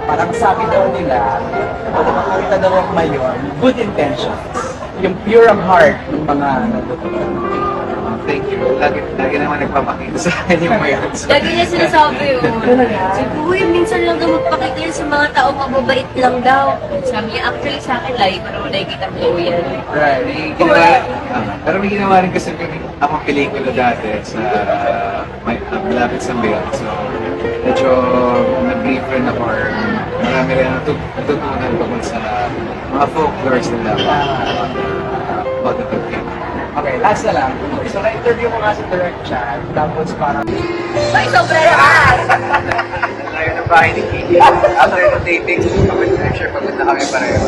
Parang sabi daw nila, pag makakita daw ang mayon, good intentions. Yung pure ang heart ng mga natutunan. Thank you. Lagi naman nagpapakita sa akin yung mayon. So, Lagi niya sinasabi yun. Sabi ko, uy, minsan lang daw magpakita yan sa mga tao, mababait lang daw. Sabi niya, actually sa akin, lagi ko naman nakikita ko yan. Right. Pero may ginawa rin kasi akong pelikula dati sa malapit sa mayon. So, medyo nag-brief rin ako or marami rin natutunan tungkol sa mga folklores nila about the Filipino. Okay, last na lang. So, na-interview ko nga si Direct Chan, tapos parang... Ay, sobra naman! Layo ng bahay ni Kiki. After the taping, pagod na kami pareho.